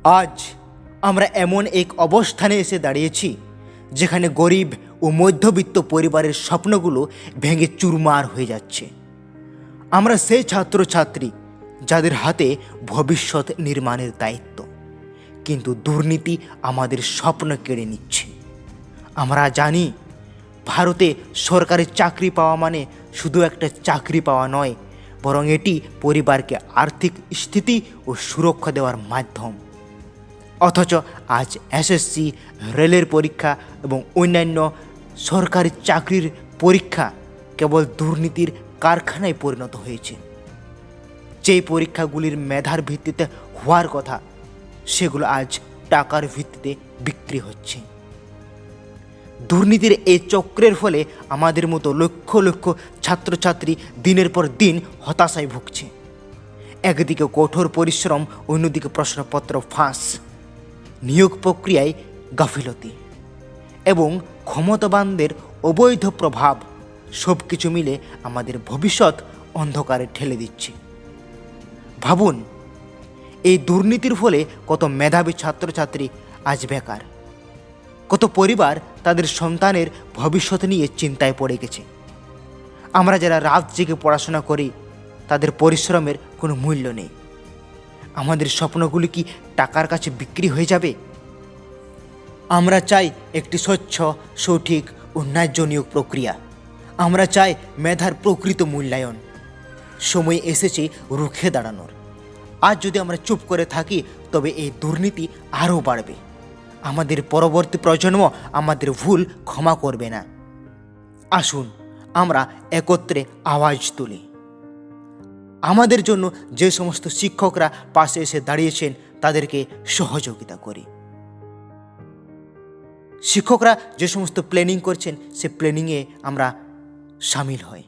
আজ আমরা এমন এক অবস্থানে এসে দাঁড়িয়েছি যেখানে গরিব ও মধ্যবিত্ত পরিবারের স্বপ্নগুলো ভেঙে চুরমার হয়ে যাচ্ছে। আমরা সেই ছাত্রছাত্রী যাদের হাতে ভবিষ্যৎ নির্মাণের দায়িত্ব, কিন্তু দুর্নীতি আমাদের স্বপ্ন কেড়ে নিচ্ছে। আমরা জানি ভারতে সরকারি চাকরি পাওয়া মানে শুধু একটা চাকরি পাওয়া নয়, বরং এটি পরিবারকে আর্থিক স্থিতি ও সুরক্ষা দেওয়ার মাধ্যম। অথচ আজ এসএসসি, রেলের পরীক্ষা এবং অন্যান্য সরকারি চাকরির পরীক্ষা কেবল দুর্নীতির কারখানায় পরিণত হয়েছে। যেই পরীক্ষাগুলির মেধার ভিত্তিতে হওয়ার কথা, সেগুলো আজ টাকার ভিত্তিতে বিক্রি হচ্ছে। দুর্নীতির এই চক্রের ফলে আমাদের মতো লক্ষ লক্ষ ছাত্রছাত্রী দিনের পর দিন হতাশায় ভুগছে। একদিকে কঠোর পরিশ্রম, অন্যদিকে প্রশ্নপত্র ফাঁস, নিয়োগ প্রক্রিয়ায় গাফিলতি এবং ক্ষমতাবানদের অবৈধ প্রভাব সব কিছু মিলে আমাদের ভবিষ্যৎ অন্ধকারে ঠেলে দিচ্ছে। ভাবুন, এই দুর্নীতির ফলে কত মেধাবী ছাত্রছাত্রী আজ বেকার, কত পরিবার তাদের সন্তানের ভবিষ্যৎ নিয়ে চিন্তায় পড়ে গেছে। আমরা যারা রাত জেগে পড়াশোনা করি, তাদের পরিশ্রমের কোনো মূল্য নেই। আমাদের স্বপ্নগুলি কি টাকার কাছে বিক্রি হয়ে যাবে? আমরা চাই একটি স্বচ্ছ, সঠিক ও ন্যায্য নিয়োগ প্রক্রিয়া। আমরা চাই মেধার প্রকৃত মূল্যায়ন। সময় এসেছে রুখে দাঁড়ানোর। আজ যদি আমরা চুপ করে থাকি, তবে এই দুর্নীতি আরও বাড়বে। আমাদের পরবর্তী প্রজন্ম আমাদের ভুল ক্ষমা করবে না। আসুন আমরা একত্রে আওয়াজ তুলি। আমাদের জন্য যে সমস্ত শিক্ষকরা পাশে এসে দাঁড়িয়েছেন, তাদেরকে সহযোগিতা করি। শিক্ষকরা যে সমস্ত প্ল্যানিং করছেন, সে প্ল্যানিংয়ে আমরা সামিল হই।